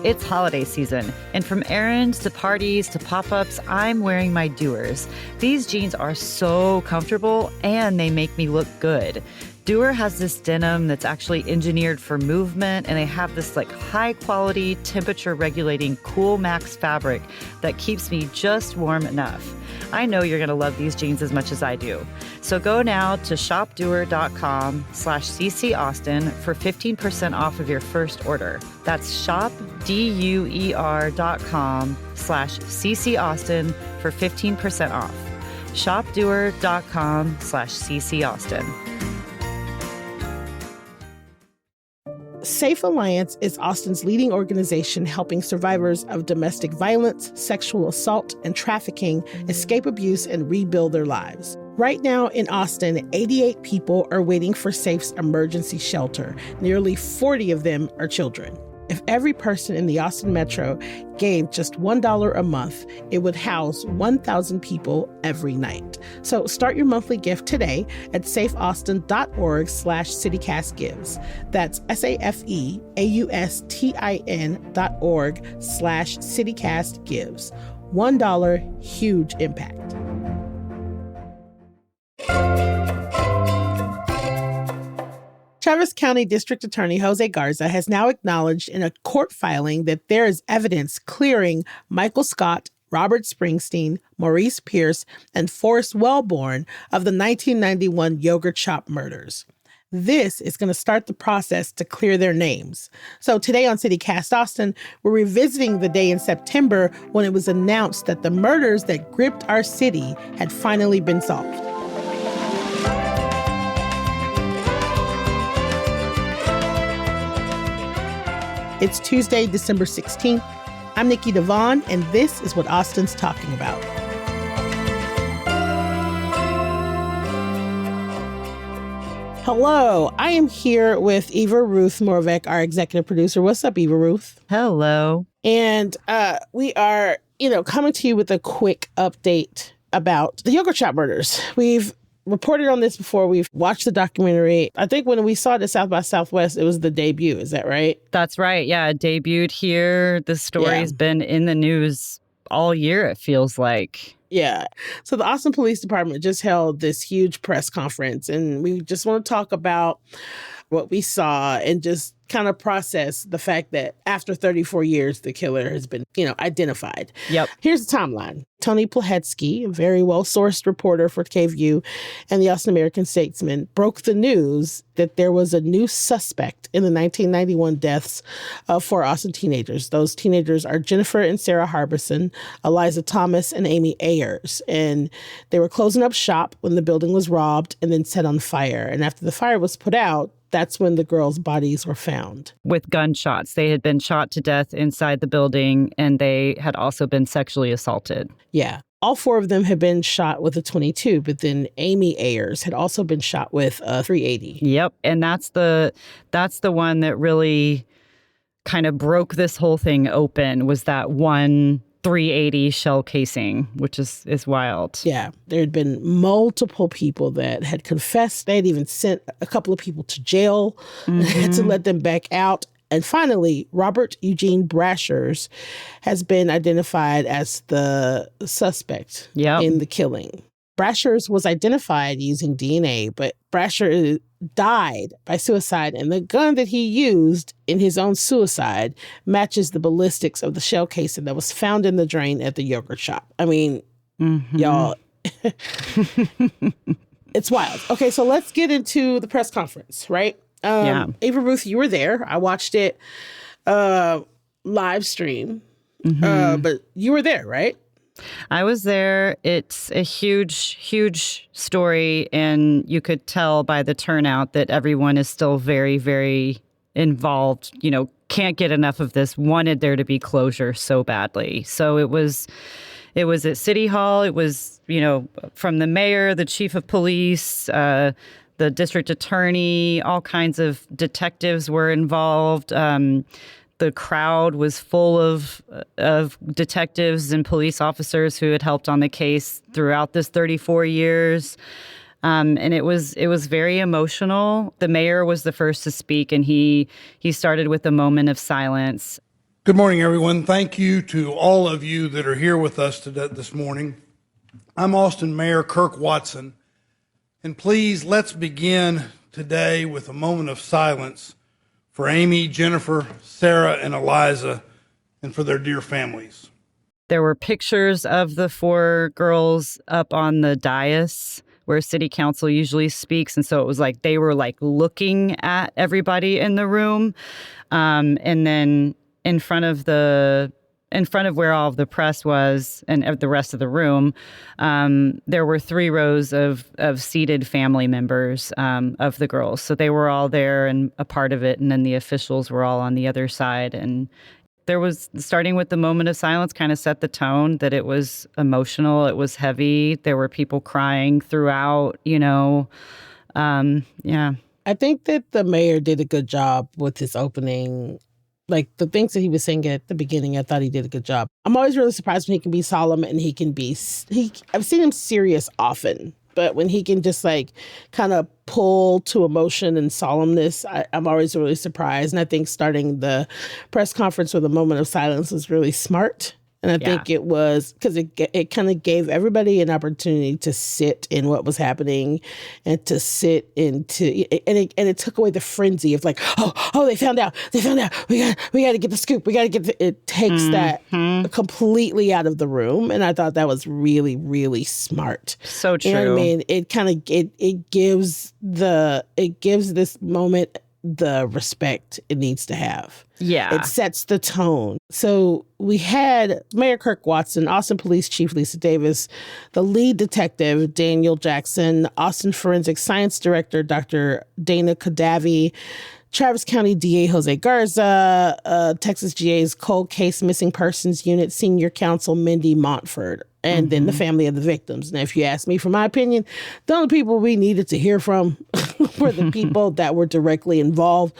It's holiday season, and from errands to parties to pop-ups, I'm wearing my Doers. These jeans are so comfortable, and they make me look good. Doer has this denim that's actually engineered for movement, and they have this high-quality, temperature-regulating Cool Max fabric that keeps me just warm enough. I know you're going to love these jeans as much as I do. So go now to shopdoer.com/CCAustin for 15% off of your first order. That's shopdoer.com/CCAustin for 15% off. shopdoer.com/CCAustin. Safe Alliance is Austin's leading organization helping survivors of domestic violence, sexual assault, and trafficking escape abuse and rebuild their lives. Right now in Austin, 88 people are waiting for Safe's emergency shelter. Nearly 40 of them are children. If every person in the Austin metro gave just $1 a month, it would house 1,000 people every night. So start your monthly gift today at safeaustin.org/citycastgives. That's SAFEAUSTIN.org/citycastgives. $1, huge impact. Travis County District Attorney Jose Garza has now acknowledged in a court filing that there is evidence clearing Michael Scott, Robert Springsteen, Maurice Pierce, and Forrest Wellborn of the 1991 yogurt shop murders. This is going to start the process to clear their names. So today on CityCast Austin, we're revisiting the day in September when it was announced that the murders that gripped our city had finally been solved. It's Tuesday, December 16th. I'm Nikki Devon, and this is what Austin's talking about. Hello, I am here with Eva Ruth Moravec, our executive producer. What's up, Eva Ruth? Hello. And we are, coming to you with a quick update about the yogurt shop murders. We've reported on this before. We've watched the documentary. I think when we saw it at South by Southwest, it was the debut. Is that right? That's right. Yeah, it debuted here. The story's been in the news all year, it feels like. Yeah. So the Austin Police Department just held this huge press conference, and we just want to talk about what we saw and just kind of process the fact that after 34 years, the killer has been, identified. Yep. Here's the timeline. Tony Plahetsky, a very well-sourced reporter for KVUE and the Austin American-Statesman, broke the news that there was a new suspect in the 1991 deaths of 4 Austin teenagers. Those teenagers are Jennifer and Sarah Harbison, Eliza Thomas, and Amy Ayers. And they were closing up shop when the building was robbed and then set on fire. And after the fire was put out, that's when the girls' bodies were found. With gunshots. They had been shot to death inside the building, and they had also been sexually assaulted. Yeah. All 4 of them had been shot with a .22, but then Amy Ayers had also been shot with a .380. Yep. And that's the one that really kind of broke this whole thing open, was that one .380 shell casing, which is wild. Yeah. There had been multiple people that had confessed. They had even sent a couple of people to jail and had to let them back out. And finally, Robert Eugene Brashers has been identified as the suspect in the killing. Brashers was identified using DNA, but Brasher died by suicide, and the gun that he used in his own suicide matches the ballistics of the shell casing that was found in the drain at the yogurt shop. I mean, y'all, it's wild. Okay, so let's get into the press conference, right? Ava Ruth, you were there. I watched it live stream, but you were there, right? I was there. It's a huge, huge story, and you could tell by the turnout that everyone is still very, very involved, can't get enough of this, wanted there to be closure so badly. So it was at City Hall. It was, from the mayor, the chief of police, the district attorney, all kinds of detectives were involved. The crowd was full of detectives and police officers who had helped on the case throughout this 34 years. And it was very emotional. The mayor was the first to speak, and he started with a moment of silence. Good morning, everyone. Thank you to all of you that are here with us today, this morning. I'm Austin Mayor Kirk Watson, and please let's begin today with a moment of silence for Amy, Jennifer, Sarah, and Eliza, and for their dear families. There were pictures of the four girls up on the dais where city council usually speaks. And so it was like they were like looking at everybody in the room. And then in front of where all of the press was and the rest of the room, there were 3 rows of seated family members of the girls. So they were all there and a part of it. And then the officials were all on the other side. And there was, starting with the moment of silence, kind of set the tone that it was emotional. It was heavy. There were people crying throughout, yeah. I think that the mayor did a good job with his opening. Like the things that he was saying at the beginning, I thought he did a good job. I'm always really surprised when he can be solemn and I've seen him serious often, but when he can just like kind of pull to emotion and solemnness, I'm always really surprised. And I think starting the press conference with a moment of silence was really smart. And I think it was because it kind of gave everybody an opportunity to sit in what was happening and to sit into and it took away the frenzy of like, oh, they found out. We got to get the scoop. It takes that completely out of the room. And I thought that was really, really smart. So true. You know what I mean? It kind of it gives this moment the respect it needs to have. Yeah. It sets the tone. So we had Mayor Kirk Watson, Austin Police Chief Lisa Davis, the lead detective, Daniel Jackson, Austin Forensic Science Director, Dr. Dana Kadavi, Travis County DA Jose Garza, Texas GA's Cold Case Missing Persons Unit Senior Counsel Mindy Montford, and then the family of the victims. Now, if you ask me for my opinion, the only people we needed to hear from were the people that were directly involved.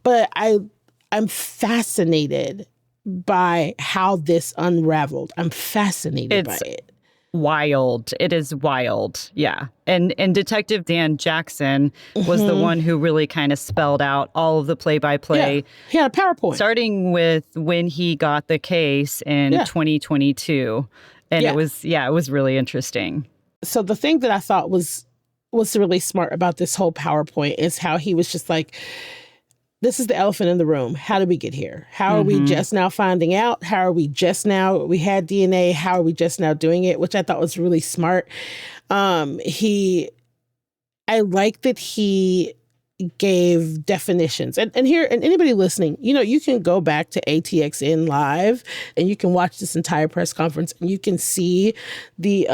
But I'm fascinated by how this unraveled. I'm fascinated by it. Wild. It is wild. Yeah. And Detective Dan Jackson was the one who really kind of spelled out all of the play-by-play. Yeah. He had a PowerPoint. Starting with when he got the case in 2022. And it was really interesting. So the thing that I thought was really smart about this whole PowerPoint is how he was just like, this is the elephant in the room. How did we get here? How are we just now finding out? How are we just now? We had DNA. How are we just now doing it? Which I thought was really smart. I like that he gave definitions. And anybody listening, you can go back to ATXN Live and you can watch this entire press conference and you can see the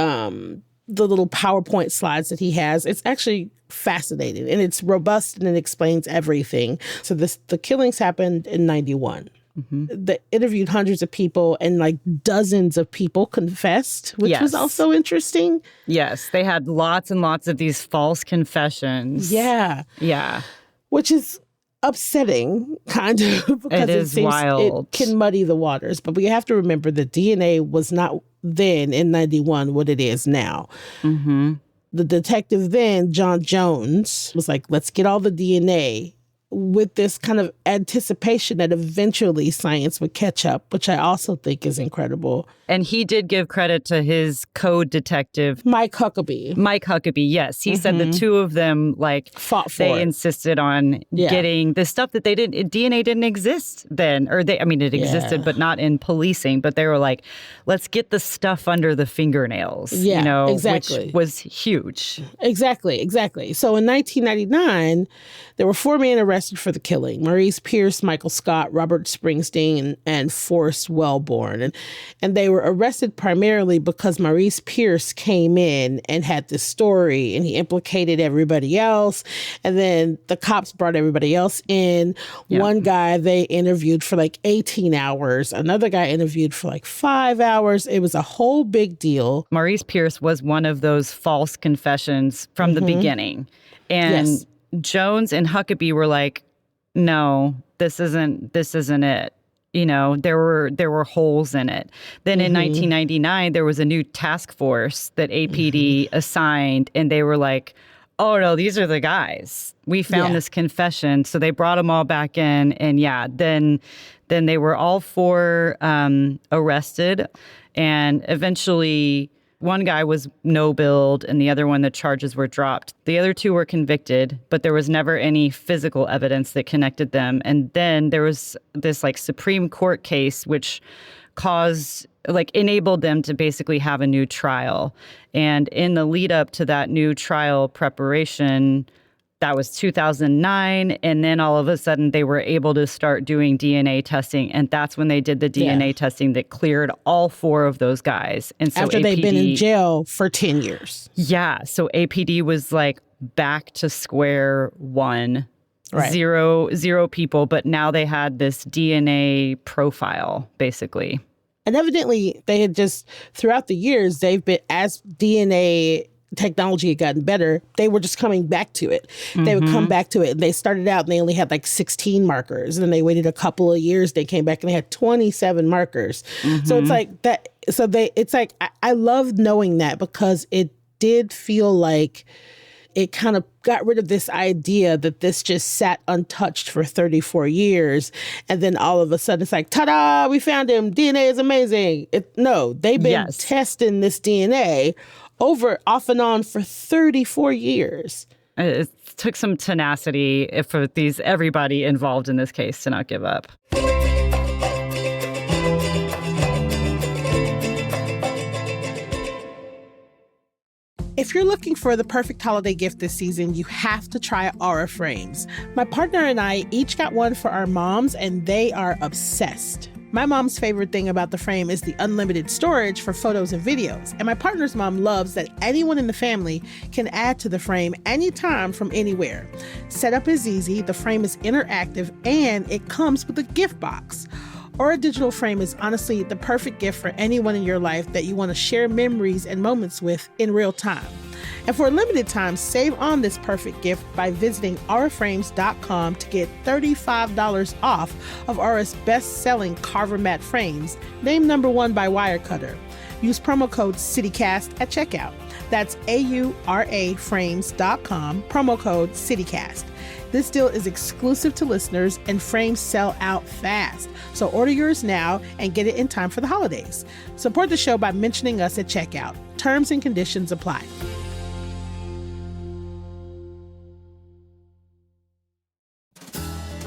little PowerPoint slides that he has. It's actually fascinating and it's robust and it explains everything. So the killings happened in 91. They interviewed hundreds of people and like dozens of people confessed, which was also interesting. Yes, they had lots and lots of these false confessions. Yeah. Yeah. Which is upsetting, kind of, because it seems wild. It can muddy the waters. But we have to remember that DNA was not then in 91 what it is now. The detective then, John Jones, was like, let's get all the DNA with this kind of anticipation that eventually science would catch up, which I also think is incredible. And he did give credit to his co-detective, Mike Huckabee, yes. He said the two of them, fought for they it. insisted on getting the stuff that DNA didn't exist then. Or it existed, but not in policing. But they were like, let's get the stuff under the fingernails, exactly. Which was huge. Exactly. So in 1999, there were 4 men arrested for the killing: Maurice Pierce, Michael Scott, Robert Springsteen, and Forrest Wellborn. And they were arrested primarily because Maurice Pierce came in and had this story and he implicated everybody else. And then the cops brought everybody else in. Yep. One guy they interviewed for like 18 hours. Another guy interviewed for like 5 hours. It was a whole big deal. Maurice Pierce was one of those false confessions from the beginning. And Jones and Huckabee were like, no, this isn't it. There were holes in it. Then in 1999, there was a new task force that APD assigned, and they were like, oh, no, these are the guys. We found this confession. So they brought them all back in. And then Then they were all four arrested, and eventually one guy was no-billed and the other one, the charges were dropped. The other two were convicted, but there was never any physical evidence that connected them. And then there was this like Supreme Court case which enabled them to basically have a new trial. And in the lead up to that new trial preparation, that was 2009. And then all of a sudden they were able to start doing DNA testing. And that's when they did the DNA testing that cleared all four of those guys. And so after they'd been in jail for 10 years. Yeah. So APD was like back to square one. Right. Zero people. But now they had this DNA profile, basically. And evidently they had just, throughout the years, they've been, as DNA technology had gotten better, they were just coming back to it. They would come back to it. And they started out and they only had like 16 markers. And then they waited a couple of years. They came back and they had 27 markers. So it's like that. So I love knowing that, because it did feel like it kind of got rid of this idea that this just sat untouched for 34 years. And then all of a sudden it's like, ta-da, we found him. DNA is amazing. No, they've been testing this DNA off and on for 34 years. It took some tenacity for everybody involved in this case to not give up. If you're looking for the perfect holiday gift this season, you have to try Aura frames. My partner and I each got one for our moms, and they are obsessed. My mom's favorite thing about the frame is the unlimited storage for photos and videos. And my partner's mom loves that anyone in the family can add to the frame anytime from anywhere. Setup is easy, the frame is interactive, and it comes with a gift box. Aura Digital Frame is honestly the perfect gift for anyone in your life that you want to share memories and moments with in real time. And for a limited time, save on this perfect gift by visiting auraframes.com to get $35 off of Aura's best-selling Carver Matte frames, named #1 by Wirecutter. Use promo code CityCast at checkout. That's auraframes.com, promo code CityCast. This deal is exclusive to listeners, and frames sell out fast. So order yours now and get it in time for the holidays. Support the show by mentioning us at checkout. Terms and conditions apply.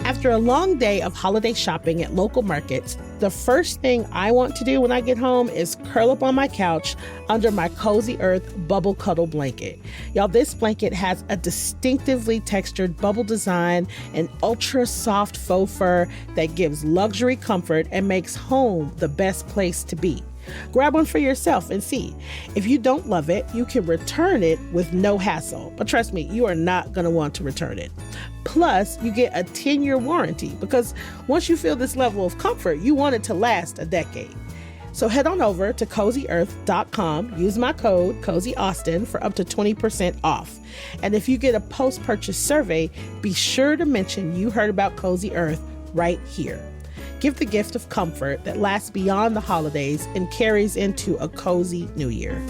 After a long day of holiday shopping at local markets, the first thing I want to do when I get home is curl up on my couch under my Cozy Earth bubble cuddle blanket. Y'all, this blanket has a distinctively textured bubble design and ultra soft faux fur that gives luxury comfort and makes home the best place to be. Grab one for yourself and see. If you don't love it, you can return it with no hassle. But trust me, you are not going to want to return it. Plus, you get a 10-year warranty, because once you feel this level of comfort, you want it to last a decade. So head on over to CozyEarth.com, use my code CozyAustin for up to 20% off. And if you get a post-purchase survey, be sure to mention you heard about Cozy Earth right here. Give the gift of comfort that lasts beyond the holidays and carries into a cozy new year.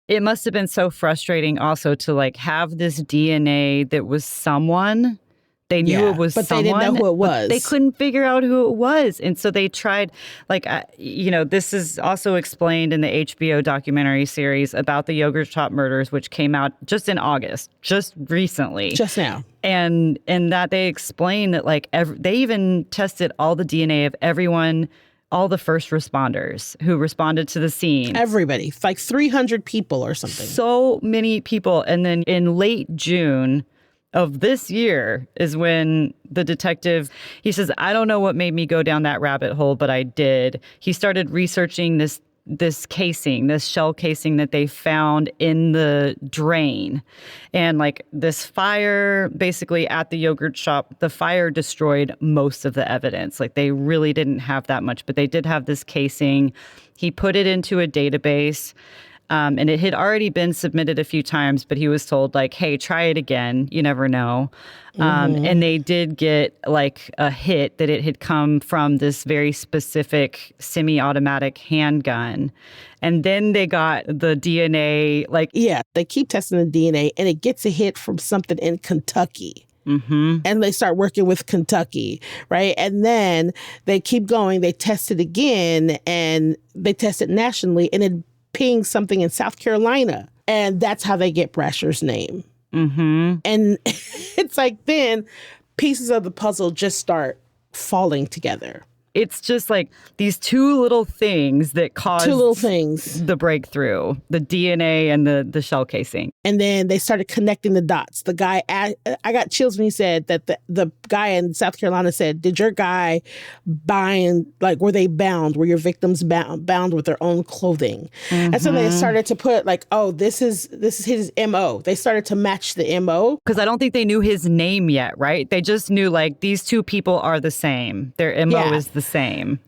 It must have been so frustrating also to have this DNA that was someone. They knew it was but someone. They didn't know who it was. They couldn't figure out who it was. And so they tried, this is also explained in the HBO documentary series about the yogurt shop murders, which came out just in August, just recently. Just now. And that they explain that they even tested all the DNA of everyone, all the first responders who responded to the scene. Everybody, 300 people or something. So many people. And then in late June of this year is when the detective, he says, I don't know what made me go down that rabbit hole, but I did. He started researching this casing, this shell casing that they found in the drain. And this fire basically at the yogurt shop, the fire destroyed most of the evidence. They really didn't have that much, but they did have this casing. He put it into a database. And it had already been submitted a few times, but he was told, hey, try it again. You never know. And they did get a hit that it had come from this very specific semi-automatic handgun. And then they got the DNA, Yeah, they keep testing the DNA, and it gets a hit from something in Kentucky. And they start working with Kentucky, right? And then they keep going. They test it again, and they test it nationally, and it pings something in South Carolina. And that's how they get Brasher's name. And it's like then pieces of the puzzle just start falling together. It's just like these two little things that caused the breakthrough, the DNA and the shell casing. And then they started connecting the dots. The guy, I got chills when he said that the guy in South Carolina said, did your guy were they bound? Were your victims bound with their own clothing? And so they started to put like, oh, this is his MO. They started to match the MO. Because I don't think they knew his name yet, right? They just knew like these two people are the same. Their MO is the same.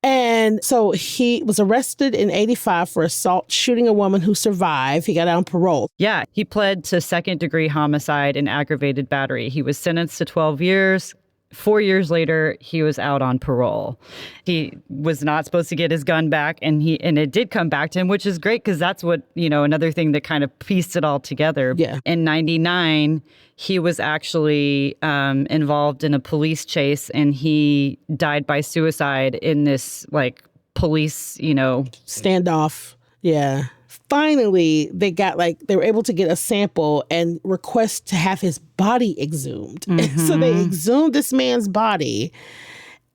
And so he was arrested in 1985 for assault, shooting a woman who survived. He got out on parole. Yeah, he pled to second-degree homicide and aggravated battery. He was sentenced to 12 years. 4 years later, he was out on parole. He was not supposed to get his gun back, and it did come back to him, which is great because that's what, another thing that kind of pieced it all together. Yeah. In 1999, he was actually involved in a police chase, and he died by suicide in this, police, standoff. Yeah. Finally, they were able to get a sample and request to have his body exhumed. So they exhumed this man's body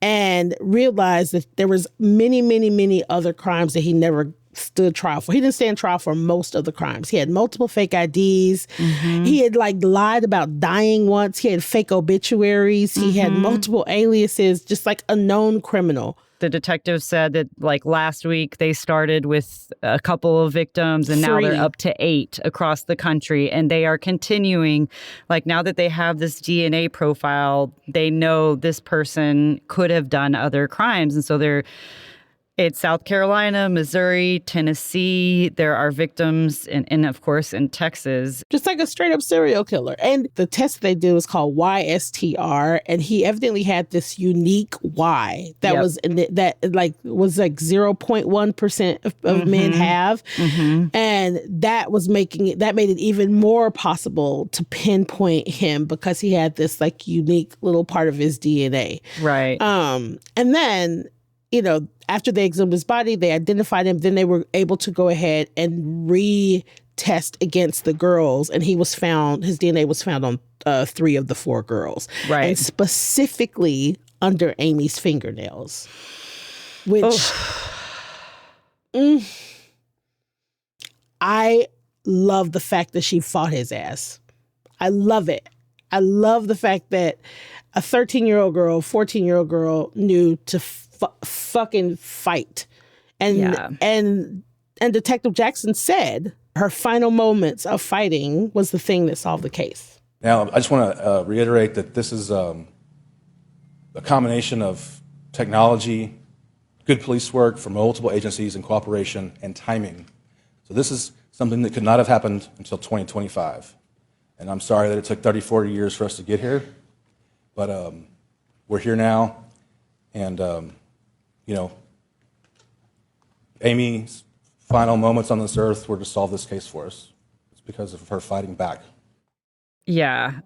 and realized that there was many, many, many other crimes that he never stood trial for. He didn't stand trial for most of the crimes. He had multiple fake IDs. He had lied about dying once. He had fake obituaries. He had multiple aliases, just like a known criminal. The detective said that last week they started with a couple of victims and now they're up to 8 across the country. And they are continuing, now that they have this DNA profile, they know this person could have done other crimes. And so it's South Carolina, Missouri, Tennessee. There are victims, and of course, in Texas. Just like a straight up serial killer. And the test they do is called YSTR. And he evidently had this unique Y that was 0.1% of men have. And that made it even more possible to pinpoint him because he had this unique little part of his DNA. Right. And then, after they exhumed his body, they identified him. Then they were able to go ahead and retest against the girls. And his DNA was found on 3 of the 4 girls. Right. And specifically under Amy's fingernails. Which I love the fact that she fought his ass. I love it. I love the fact that a 13-year-old girl, 14-year-old girl knew to fucking fight. And Detective Jackson said her final moments of fighting was the thing that solved the case. Now, I just want to reiterate that this is a combination of technology, good police work from multiple agencies and cooperation, and timing. So this is something that could not have happened until 2025. And I'm sorry that it took 30, 40 years for us to get here, but we're here now. And, Amy's final moments on this earth were to solve this case for us. It's because of her fighting back. Yeah,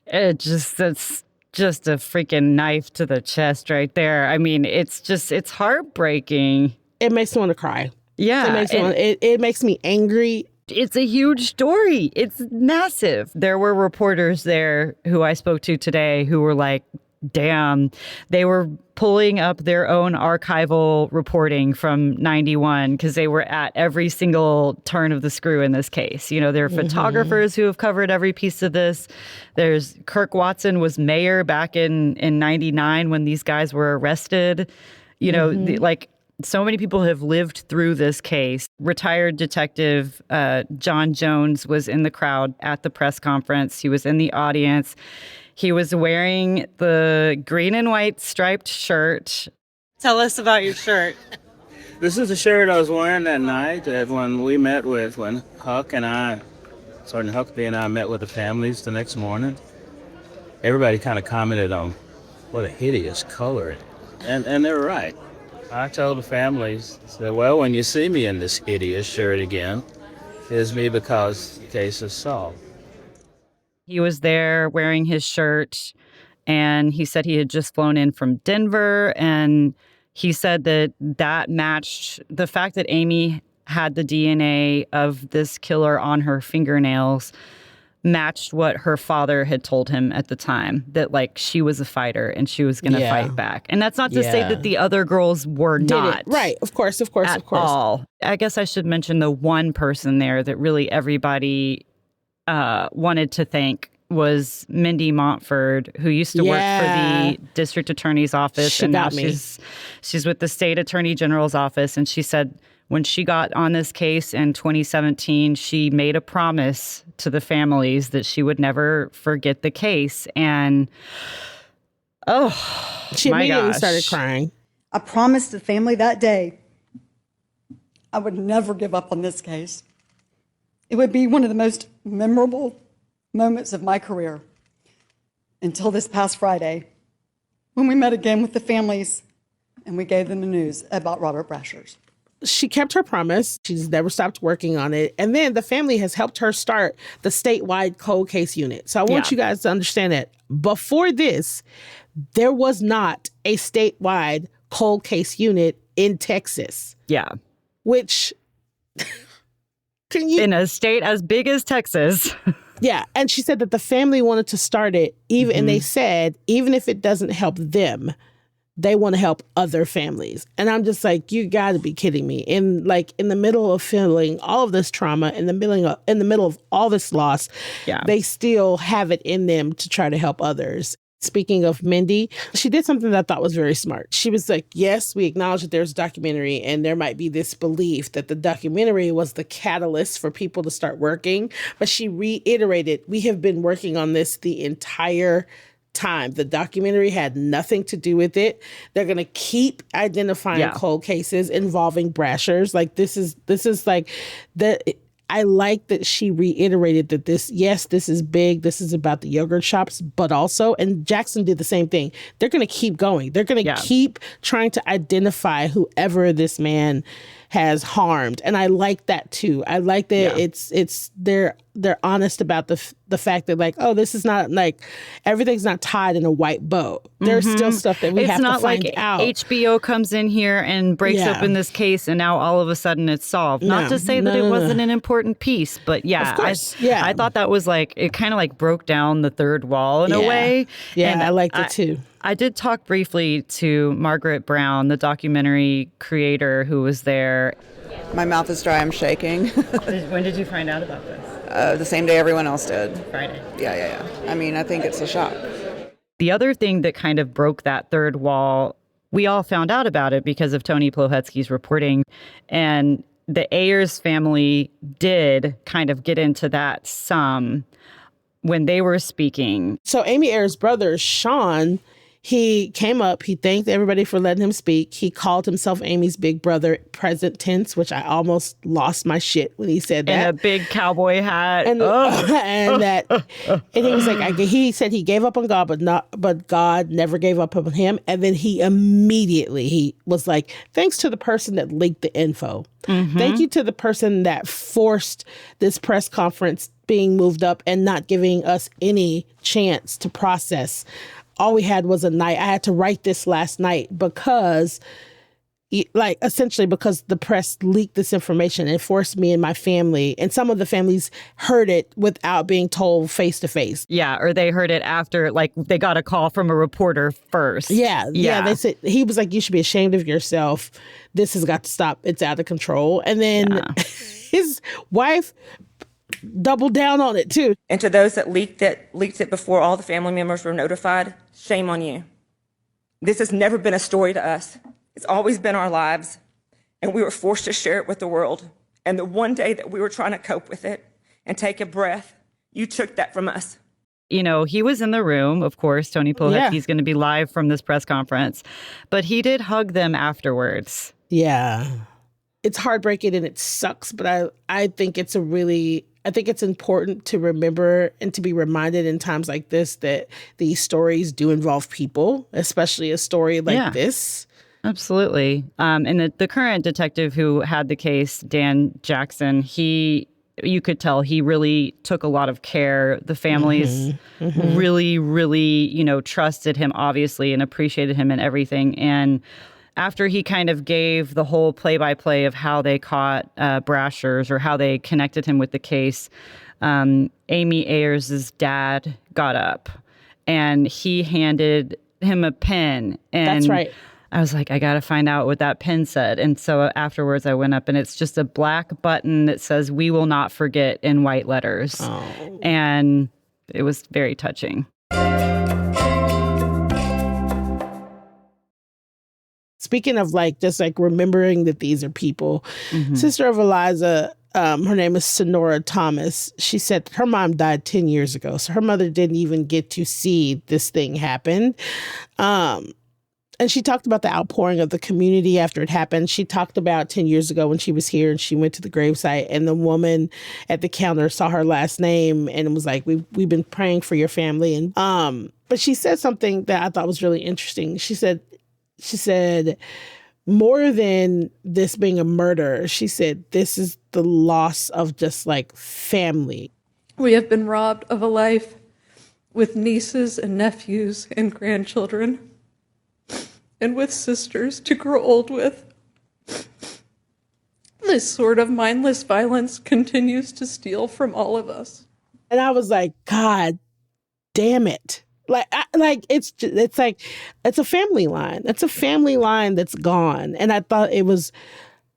that's just a freaking knife to the chest right there. I mean, it's heartbreaking. It makes me want to cry. Yeah. It makes me angry. It's a huge story. It's massive. There were reporters there who I spoke to today who were like, damn, they were pulling up their own archival reporting from 91 because they were at every single turn of the screw in this case. There are photographers who have covered every piece of this. There's Kirk Watson was mayor back in 99 when these guys were arrested. So many people have lived through this case. Retired detective John Jones was in the crowd at the press conference. He was in the audience. He was wearing the green and white striped shirt. Tell us about your shirt. This is the shirt I was wearing that night when we met when Sergeant Huckabee and I met with the families the next morning. Everybody kind of commented on what a hideous color. And they were right. I told the families, said, well, when you see me in this hideous shirt again, it's me because the case is solved. He was there wearing his shirt, and he said he had just flown in from Denver. And he said that matched the fact that Amy had the DNA of this killer on her fingernails, matched what her father had told him at the time, that like she was a fighter and she was going to fight back. And that's not to say that the other girls were not. Right. Of course. At all. I guess I should mention the one person there that really everybody wanted to thank was Mindy Montford, who used to work for the district attorney's office. And now she's with the state attorney general's office. And she said when she got on this case in 2017, she made a promise to the families that she would never forget the case. And she immediately started crying. I promised the family that day I would never give up on this case. It would be one of the most memorable moments of my career until this past Friday when we met again with the families and we gave them the news about Robert Brasher's. She kept her promise. She's never stopped working on it. And then the family has helped her start the statewide cold case unit. So I want you guys to understand that before this, there was not a statewide cold case unit in Texas. Yeah. Which, in a state as big as Texas. Yeah. And she said that the family wanted to start it, and they said, even if it doesn't help them, they want to help other families. And I'm just like, you got to be kidding me. In the middle of feeling all of this trauma, in the middle of all this loss, they still have it in them to try to help others. Speaking of Mindy, she did something that I thought was very smart. She was like, yes, we acknowledge that there's a documentary and there might be this belief that the documentary was the catalyst for people to start working. But she reiterated, we have been working on this the entire time. The documentary had nothing to do with it. They're going to keep identifying cold cases involving Brashers. Like this is like I like that she reiterated that this is big. This is about the yogurt shops, but also, and Jackson did the same thing. They're going to keep going. They're going to keep trying to identify whoever this man has harmed. And I like that too. I like that they're honest about the fact that like, oh, this is not like everything's not tied in a white bow. There's still stuff that we have to find out. It's not like HBO comes in here and breaks open this case and now all of a sudden it's solved. Not to say that it wasn't an important piece, but of course. I thought that was like, it kind of like broke down the third wall in a way. Yeah, and I liked it too. I did talk briefly to Margaret Brown, the documentary creator who was there. My mouth is dry. I'm shaking. When did you find out about this? The same day everyone else did. Friday. Yeah. I mean, I think it's a shock. The other thing that kind of broke that third wall, we all found out about it because of Tony Plohetsky's reporting. And the Ayers family did kind of get into that some when they were speaking. So Amy Ayers' brother, Sean, he came up, he thanked everybody for letting him speak. He called himself Amy's big brother, present tense, which I almost lost my shit when he said that. And a big cowboy hat. And he was like, he said he gave up on God, but God never gave up on him. And then he was like, thanks to the person that leaked the info. Thank you to the person that forced this press conference being moved up and not giving us any chance to process. All we had was a night. I had to write this last night because the press leaked this information and forced me and my family, and some of the families heard it without being told face to face. Yeah, or they heard it after, like they got a call from a reporter first. Yeah. They said, he was like, you should be ashamed of yourself. This has got to stop. It's out of control. And then his wife doubled down on it too. And to those that leaked it before all the family members were notified, shame on you. This has never been a story to us. It's always been our lives, and we were forced to share it with the world. And the one day that we were trying to cope with it and take a breath, you took that from us. You know, he was in the room, of course. Tony Plohetsky's going to be live from this press conference, but he did hug them afterwards. Yeah. It's heartbreaking and it sucks, but I think it's important to remember and to be reminded in times like this that these stories do involve people, especially a story like this. Absolutely. And the current detective who had the case, Dan Jackson, he you could tell he really took a lot of care. The families really, really, trusted him, obviously, and appreciated him and everything. And after he kind of gave the whole play-by-play of how they caught Brashers or how they connected him with the case, Amy Ayers' dad got up and he handed him a pen. And That's right. I was like, I got to find out what that pen said. And so afterwards I went up and it's just a black button that says, "We will not forget," in white letters. Oh. And it was very touching. Speaking of just remembering that these are people, sister of Eliza, her name is Sonora Thomas. She said her mom died 10 years ago. So her mother didn't even get to see this thing happen. And she talked about the outpouring of the community after it happened. She talked about 10 years ago when she was here and she went to the gravesite and the woman at the counter saw her last name and was like, we've been praying for your family. And but she said something that I thought was really interesting. She said, more than this being a murder, she said, this is the loss of just family. We have been robbed of a life with nieces and nephews and grandchildren, and with sisters to grow old with. This sort of mindless violence continues to steal from all of us. And I was like, God damn it. It's a family line. It's a family line that's gone. And I thought it was,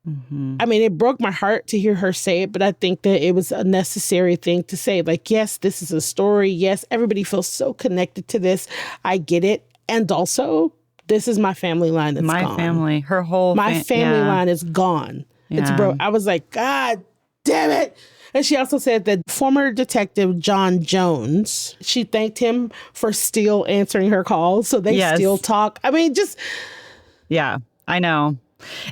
I mean, it broke my heart to hear her say it, but I think that it was a necessary thing to say. Yes, this is a story. Yes, everybody feels so connected to this. I get it. And also, this is my family line that's gone. My family, her whole my family line is gone. It's broke. I was like, God damn it. And she also said that former detective John Jones, she thanked him for still answering her calls. So they still talk. I mean, Yeah, I know.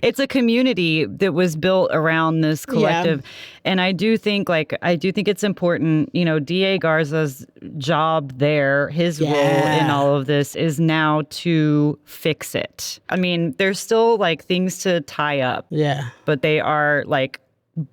It's a community that was built around this collective. Yeah. And I do think it's important, DA Garza's job there, his role in all of this is now to fix it. I mean, there's still things to tie up. Yeah. But they are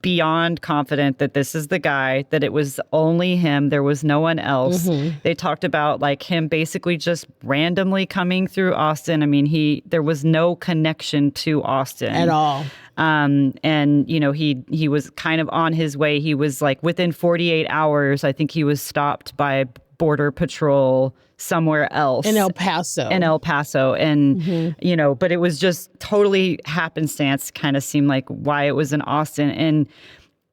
beyond confident that this is the guy, that it was only him. There was no one else. They talked about him basically just randomly coming through Austin. I mean, there was no connection to Austin at all. And he was kind of on his way. He was within 48 hours, I think he was stopped by Border Patrol somewhere else. In El Paso. And, but it was just totally happenstance, kind of seemed like why it was in Austin. And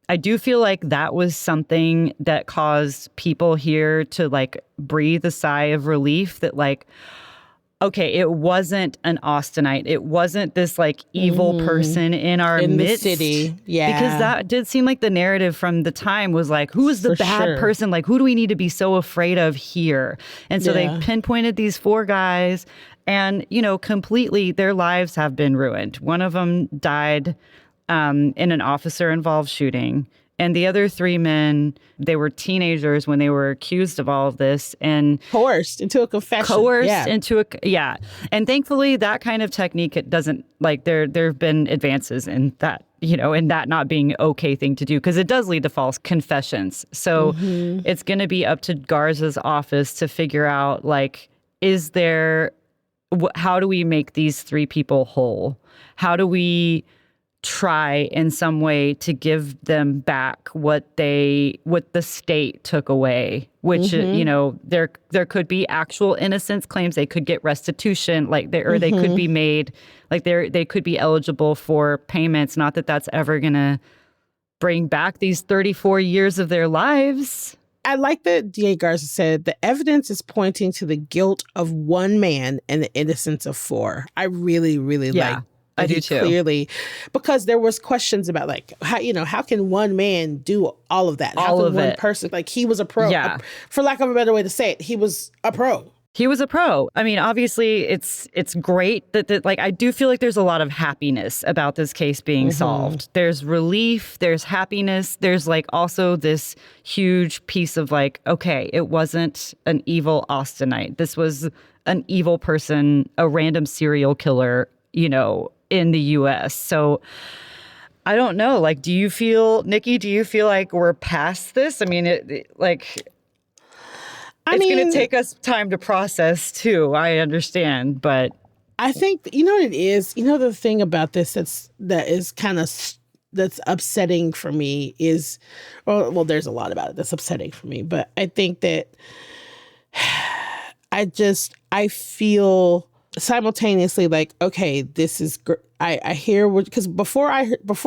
I do feel like that was something that caused people here to breathe a sigh of relief that okay, it wasn't an Austinite. It wasn't this evil person in our midst. The city. Yeah. Because that did seem like the narrative from the time was who is the bad person? Who do we need to be so afraid of here? And so they pinpointed these 4 guys and, completely their lives have been ruined. One of them died in an officer-involved shooting. And the other 3 men, they were teenagers when they were accused of all of this and coerced into a confession. And thankfully, that kind of technique, it doesn't there have been advances in that, in that not being an okay thing to do because it does lead to false confessions. So it's going to be up to Garza's office to figure out how do we make these 3 people whole? How do we try in some way to give them back what the state took away, which there could be actual innocence claims. They could get restitution, they could be made they could be eligible for payments. Not that that's ever gonna bring back these 34 years of their lives. I like that DA Garza said the evidence is pointing to the guilt of 1 man and the innocence of 4. I really, really like. I do too. Clearly, because there was questions about how can 1 man do all of that? How can one person he was a pro? For lack of a better way to say it, he was a pro. He was a pro. I mean, obviously, it's great that I do feel like there's a lot of happiness about this case being solved. There's relief. There's happiness. There's also this huge piece of okay, it wasn't an evil Austinite. This was an evil person, a random serial killer, in the U.S. So I don't know. Like, Nikki, do you feel like we're past this? I mean, it's going to take us time to process too. I understand, but I think, you know what it is? You know, the thing about this that is kind of that's upsetting for me is, well, there's a lot about it that's upsetting for me, but I think that I feel simultaneously like, okay, this is I hear what, because before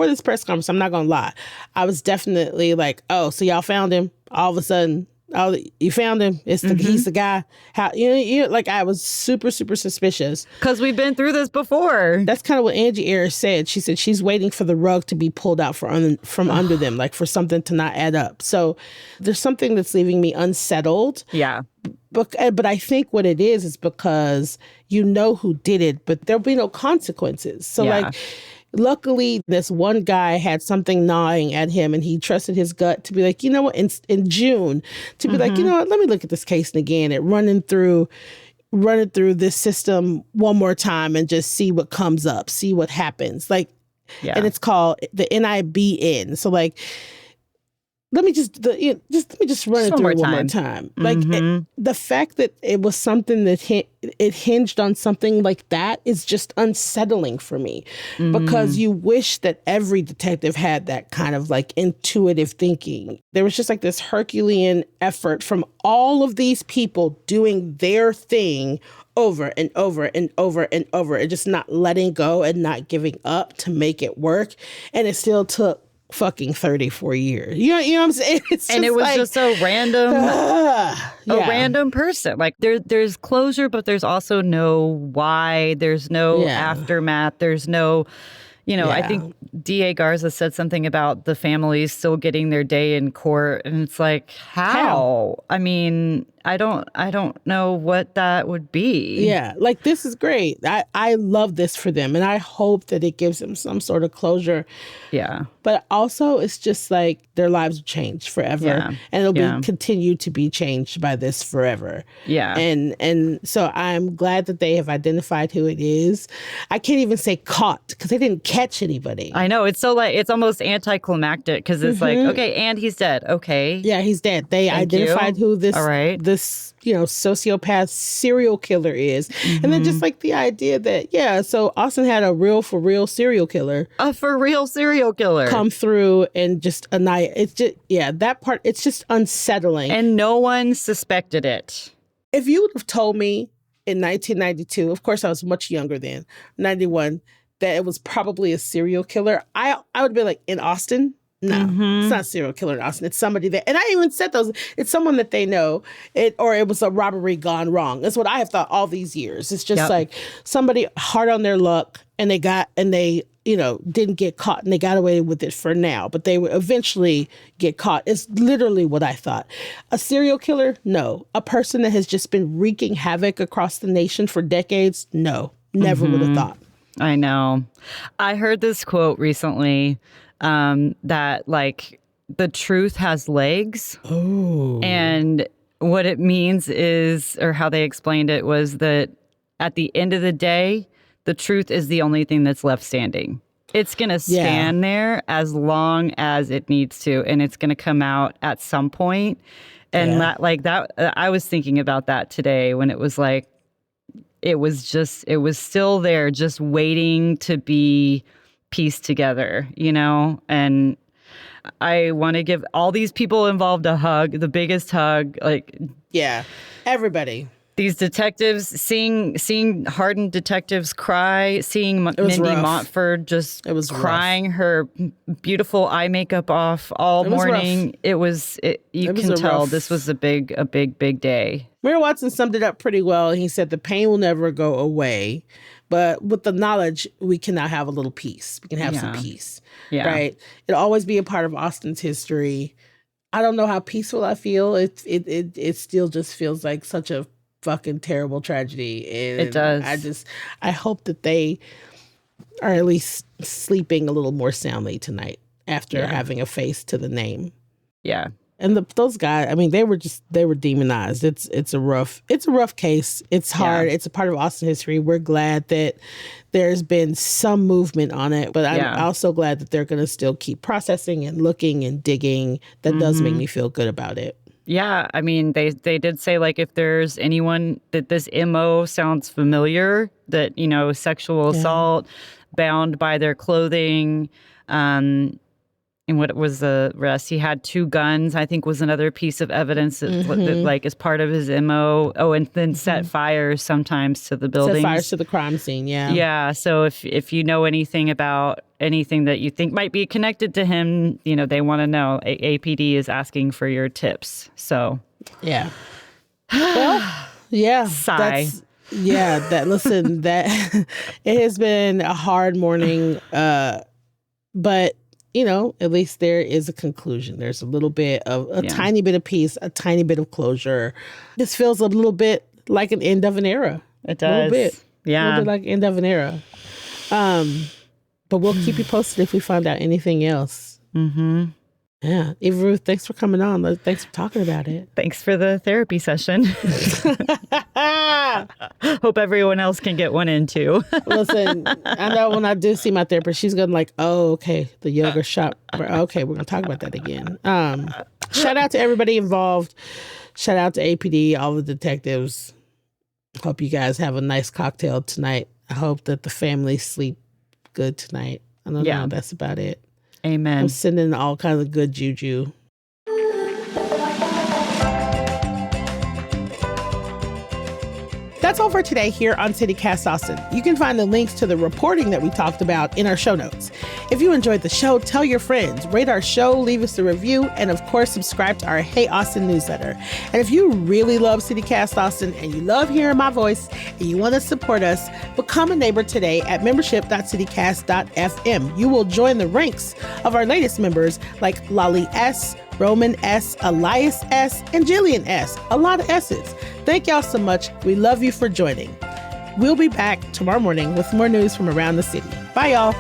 this press conference, I'm not gonna lie, I was definitely like, oh, so y'all found him all of a sudden. Oh, you found him. He's the guy. How you like? I was super suspicious because we've been through this before. That's kind of what Angie Ayers said. She said she's waiting for the rug to be pulled out from under them, like for something to not add up. So there's something that's leaving me unsettled. Yeah. But I think what it is because you know who did it, but there'll be no consequences. So like, luckily, this one guy had something gnawing at him, and he trusted his gut to be like, you know what, in June, to be like, you know what, let me look at this case again and running through this system one more time and just see what comes up, see what happens. Like, and it's called the NIBN. So like, let me just run it through one more time. Like the fact that it was something that it hinged on something like that is just unsettling for me, because you wish that every detective had that kind of like intuitive thinking. There was just like this Herculean effort from all of these people doing their thing over and over and over and over, and just not letting go and not giving up to make it work. And it still took fucking 34 years. You know what I'm saying? And it was like, just a random person. Like there's closure, but there's also no why. There's no aftermath. There's no, I think DA Garza said something about the families still getting their day in court. And it's like, how? I mean, I don't know what that would be. Yeah, like this is great. I love this for them, and I hope that it gives them some sort of closure. Yeah. But also, it's just like their lives will change forever, and it'll be continue to be changed by this forever. Yeah. And so I'm glad that they have identified who it is. I can't even say caught because they didn't catch anybody. I know, it's so like it's almost anticlimactic because it's like, okay, and he's dead. Okay. Yeah, he's dead. They identified who this. All right. This, sociopath serial killer is. And then just like the idea that, so Austin had a for real serial killer. A for real serial killer. Come through and just annihilate. It's just, that part, it's just unsettling. And no one suspected it. If you would have told me in 1992, of course I was much younger then, 91, that it was probably a serial killer, I would be like, in Austin? No, it's not a serial killer in Austin. It's somebody that, and I even said it's someone that they know, or it was a robbery gone wrong. That's what I have thought all these years. It's just like somebody hard on their luck, and they didn't get caught, and they got away with it for now, but they would eventually get caught. It's literally what I thought. A serial killer? No. A person that has just been wreaking havoc across the nation for decades? No. Never would have thought. I know. I heard this quote recently, that like the truth has legs. Oh. And what it means is, or how they explained it was that at the end of the day, the truth is the only thing that's left standing. It's going to stand there as long as it needs to, and it's going to come out at some point. And I was thinking about that today when it was like, it was still there, just waiting to be pieced together, and I want to give all these people involved a hug, the biggest hug. Like, everybody. These detectives, seeing hardened detectives cry, seeing Mindy Montford just crying her beautiful eye makeup off all morning. You can tell this was a big day. Mayor Watson summed it up pretty well. He said the pain will never go away, but with the knowledge, we can now have a little peace. We can have some peace, right? It'll always be a part of Austin's history. I don't know how peaceful I feel. It still just feels like such a fucking terrible tragedy. And it does. I hope that they are at least sleeping a little more soundly tonight after having a face to the name. Yeah. And those guys, I mean, they were demonized. It's a rough case. It's hard. Yeah. It's a part of Austin history. We're glad that there's been some movement on it, but I'm also glad that they're going to still keep processing and looking and digging. That does make me feel good about it. Yeah, I mean, they did say, like, if there's anyone that this MO sounds familiar, that, you know, sexual assault, bound by their clothing, and what was the rest? He had 2 guns, I think, was another piece of evidence that, like, is part of his MO. Oh, and then set fires sometimes to the buildings. Set fires to the crime scene, yeah. Yeah, so if you know anything about anything that you think might be connected to him, you know, they want to know. APD is asking for your tips, so. Yeah. Well, yeah. Sigh. Listen, that it has been a hard morning, but you know, at least there is a conclusion. There's a little bit of a tiny bit of peace, a tiny bit of closure. This feels a little bit like an end of an era. It does. A little bit. Yeah. A little bit like end of an era. But we'll keep you posted if we find out anything else. Mm-hmm. Yeah. Eva Ruth, thanks for coming on. Thanks for talking about it. Thanks for the therapy session. Hope everyone else can get one in too. Listen, I know when I do see my therapist, she's going to like, oh, okay, the yoga shop. Okay, we're going to talk about that again. Shout out to everybody involved. Shout out to APD, all the detectives. Hope you guys have a nice cocktail tonight. I hope that the family sleep good tonight. I don't know. That's about it. Amen. I'm sending all kinds of good juju. That's all for today here on CityCast Austin. You can find the links to the reporting that we talked about in our show notes. If you enjoyed the show, tell your friends, rate our show, leave us a review, and of course, subscribe to our Hey Austin newsletter. And if you really love CityCast Austin and you love hearing my voice and you want to support us, become a neighbor today at membership.citycast.fm. You will join the ranks of our latest members like Lolly S., Roman S., Elias S., and Jillian S. A lot of S's. Thank y'all so much. We love you for joining. We'll be back tomorrow morning with more news from around the city. Bye, y'all.